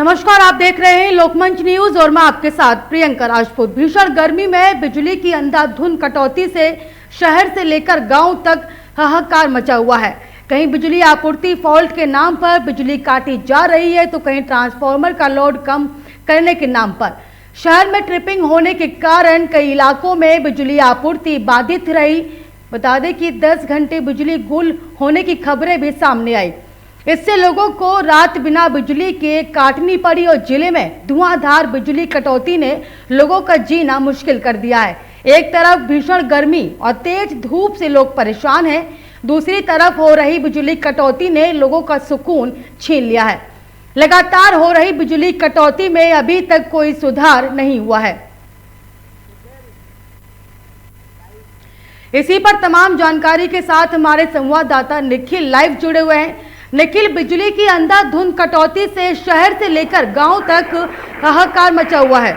नमस्कार, आप देख रहे हैं लोकमंच न्यूज और मैं आपके साथ प्रियंका राजपूत। भीषण गर्मी में बिजली की अंधाधुंध कटौती से शहर से लेकर गांव तक हाहाकार मचा हुआ है। कहीं बिजली आपूर्ति फॉल्ट के नाम पर बिजली काटी जा रही है तो कहीं ट्रांसफार्मर का लोड कम करने के नाम पर शहर में ट्रिपिंग होने के कारण कई इलाकों में बिजली आपूर्ति बाधित रही। बता दें कि 10 घंटे बिजली गुल होने की खबरें भी सामने आई। इससे लोगों को रात बिना बिजली के काटनी पड़ी और जिले में धुआंधार बिजली कटौती ने लोगों का जीना मुश्किल कर दिया है। एक तरफ भीषण गर्मी और तेज धूप से लोग परेशान हैं, दूसरी तरफ हो रही बिजली कटौती ने लोगों का सुकून छीन लिया है। लगातार हो रही बिजली कटौती में अभी तक कोई सुधार नहीं हुआ है। इसी पर तमाम जानकारी के साथ हमारे संवाददाता निखिल लाइव जुड़े हुए हैं। निखिल, बिजली की अंधाधुंध कटौती से शहर से लेकर गांव तक हाहाकार मचा हुआ है।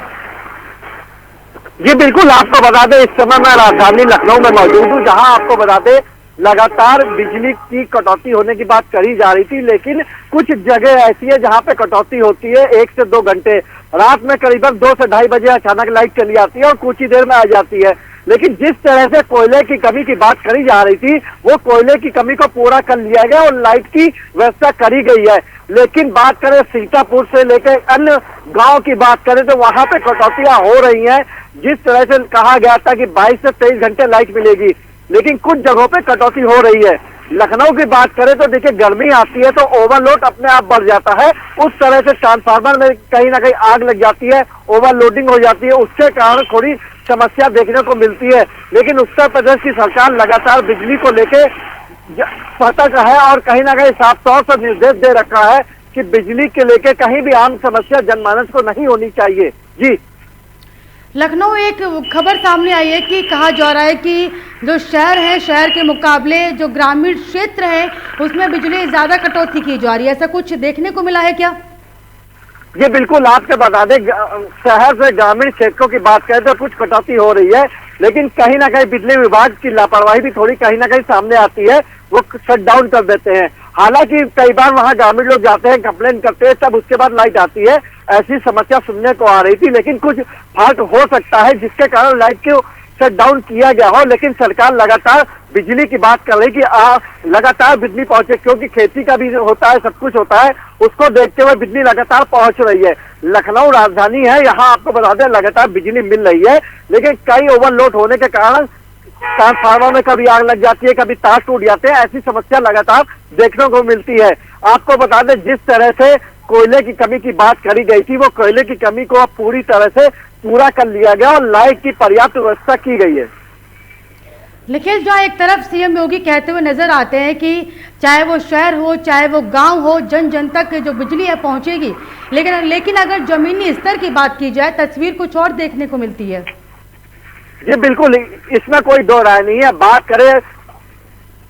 जी बिल्कुल, आपको बता दें इस समय मैं राजधानी लखनऊ में मौजूद हूँ, जहां आपको बता दें लगातार बिजली की कटौती होने की बात करी जा रही थी, लेकिन कुछ जगह ऐसी है जहां पे कटौती होती है 1 से 2 घंटे। रात में करीबन 2 से ढाई बजे अचानक लाइट चली जाती है और कुछ ही देर में आ जाती है। लेकिन जिस तरह से कोयले की कमी की बात करी जा रही थी, वो कोयले की कमी को पूरा कर लिया गया और लाइट की व्यवस्था करी गई है। लेकिन बात करें सीतापुर से लेकर अन्य गांव की बात करें तो वहां पे कटौतियां हो रही हैं। जिस तरह से कहा गया था कि 22 से 23 घंटे लाइट मिलेगी, लेकिन कुछ जगहों पे कटौती हो रही है। लखनऊ की बात करें तो देखिए, गर्मी आती है तो ओवरलोड अपने आप बढ़ जाता है। उस तरह से ट्रांसफार्मर में कहीं ना कहीं आग लग जाती है, ओवरलोडिंग हो जाती है, उसके कारण थोड़ी समस्या देखने को मिलती है। लेकिन उत्तर प्रदेश की सरकार लगातार बिजली को लेके सतर्क है और कहीं ना कहीं साफ तौर से निर्देश दे रखा है कि बिजली के लेके कहीं भी आम समस्या जनमानस को नहीं होनी चाहिए। जी लखनऊ एक खबर सामने आई है कि कहा जा रहा है कि जो शहर है, शहर के मुकाबले जो ग्रामीण क्षेत्र है उसमें बिजली ज्यादा कटौती की जा रही है। ऐसा कुछ देखने को मिला है क्या? ये बिल्कुल, आपसे बता दें शहर से ग्रामीण क्षेत्रों की बात करें तो कुछ कटौती हो रही है, लेकिन कहीं ना कहीं बिजली विभाग की लापरवाही भी थोड़ी कहीं ना कहीं सामने आती है। वो शट डाउन कर देते हैं। हालांकि कई बार वहां ग्रामीण लोग जाते हैं, कंप्लेन करते हैं, तब उसके बाद लाइट आती है। ऐसी समस्या सुनने को आ रही थी, लेकिन कुछ फॉल्ट हो सकता है जिसके कारण लाइट को शट डाउन किया गया हो। लेकिन सरकार लगातार बिजली की बात कर रही कि लगातार बिजली पहुंचे, क्योंकि खेती का भी होता है, सब कुछ होता है, उसको देखते हुए बिजली लगातार पहुंच रही है। लखनऊ राजधानी है, यहाँ आपको बता दें लगातार बिजली मिल रही है, लेकिन कई ओवरलोड होने के कारण ट्रांसफार्मर में कभी आग लग जाती है, कभी तार टूट जाते हैं। ऐसी समस्या लगातार देखने को मिलती है। आपको बता दें जिस तरह से कोयले की कमी की बात करी गई थी, वो कोयले की कमी को अब पूरी तरह से पूरा कर लिया गया और लाइट की पर्याप्त व्यवस्था की गई है। निखिल, जो एक तरफ सीएम योगी कहते हुए नजर आते हैं कि चाहे वो शहर हो चाहे वो गांव हो, जन जन तक जो बिजली है पहुंचेगी, लेकिन अगर जमीनी स्तर की बात की जाए तस्वीर कुछ और देखने को मिलती है। जी बिल्कुल, इसमें कोई दो राय नहीं है। बात करें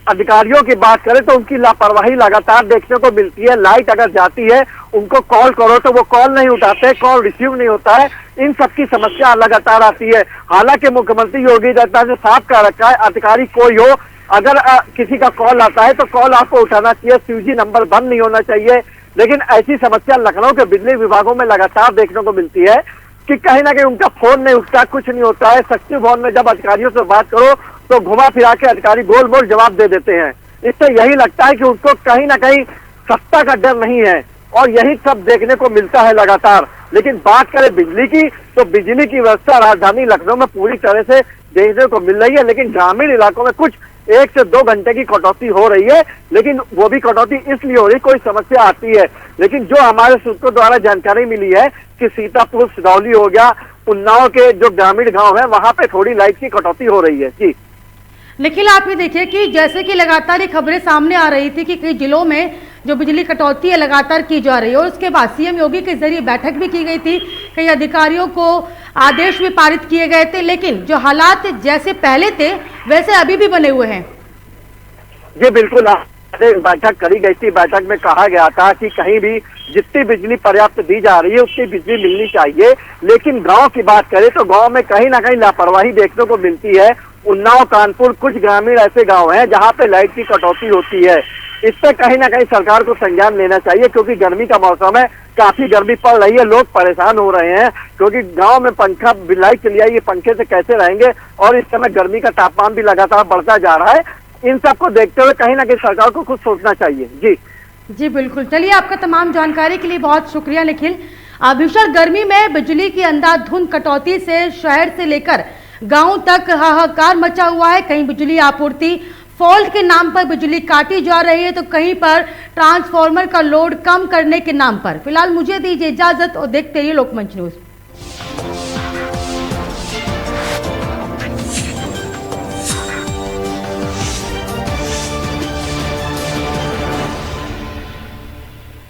अधिकारियों की बात करें तो उनकी लापरवाही लगातार देखने को मिलती है। लाइट अगर जाती है, उनको कॉल करो तो वो कॉल नहीं उठाते, कॉल रिसीव नहीं होता है। इन सब की समस्या लगातार आती है। हालांकि मुख्यमंत्री योगी आदित्यनाथ ने साफ कह रखा है, अधिकारी कोई हो, अगर किसी का कॉल आता है तो कॉल आपको उठाना चाहिए, स्विची नंबर बंद नहीं होना चाहिए। लेकिन ऐसी समस्या लखनऊ के बिजली विभागों में लगातार देखने को मिलती है कि कहीं ना कहीं उनका फोन नहीं उठता, कुछ नहीं होता है। शक्ति भवन में जब अधिकारियों से बात करो तो घुमा फिरा के अधिकारी गोल मोल जवाब दे देते हैं। इससे यही लगता है कि उनको कहीं ना कहीं सत्ता का डर नहीं है और यही सब देखने को मिलता है लगातार। लेकिन बात करें बिजली की तो बिजली की व्यवस्था राजधानी लखनऊ में पूरी तरह से देखने को मिल रही है, लेकिन ग्रामीण इलाकों में कुछ 1 से 2 घंटे की कटौती हो रही है। लेकिन वो भी कटौती इसलिए हो रही, कोई समस्या आती है। लेकिन जो हमारे सूत्रों द्वारा जानकारी मिली है कि सीतापुर, सिरौली हो गया, उन्नाव के जो ग्रामीण गांव है, वहां पे थोड़ी लाइट की कटौती हो रही है। जी निखिल, आप ये देखिए कि जैसे कि लगातार ये खबरें सामने आ रही थी कि कई जिलों में जो बिजली कटौती है लगातार की जा रही है और उसके बाद सीएम योगी के जरिए बैठक भी की गई थी, कई अधिकारियों को आदेश भी पारित किए गए थे, लेकिन जो हालात जैसे पहले थे वैसे अभी भी बने हुए हैं। जी बिल्कुल, बैठक करी गई थी। बैठक में कहा गया था कि कहीं भी जितनी बिजली पर्याप्त दी जा रही है उतनी बिजली मिलनी चाहिए। लेकिन गांव की बात करें तो गांव में कहीं ना कहीं लापरवाही देखने को मिलती है। उन्नाव, कानपुर, कुछ ग्रामीण ऐसे गांव हैं जहां पे लाइट की कटौती होती है। इस पे कहीं ना कहीं सरकार को संज्ञान लेना चाहिए, क्योंकि गर्मी का मौसम है, काफी गर्मी पड़ रही है, लोग परेशान हो रहे हैं, क्योंकि गांव में पंखा बिलाई चली आई, ये पंखे से कैसे रहेंगे, और इस समय गर्मी का तापमान भी लगातार बढ़ता जा रहा है। इन सबको देखते हुए कहीं ना कहीं सरकार को कुछ सोचना चाहिए। जी जी बिल्कुल, चलिए आपका तमाम जानकारी के लिए बहुत शुक्रिया निखिल। भीषण गर्मी में बिजली की अंधाधुंध कटौती से शहर से लेकर गांव तक हाहाकार मचा हुआ है। कहीं बिजली आपूर्ति फॉल्ट के नाम पर बिजली काटी जा रही है, तो कहीं पर ट्रांसफार्मर का लोड कम करने के नाम पर। फिलहाल मुझे दीजिए इजाजत और देखते रहिए लोकमंच न्यूज।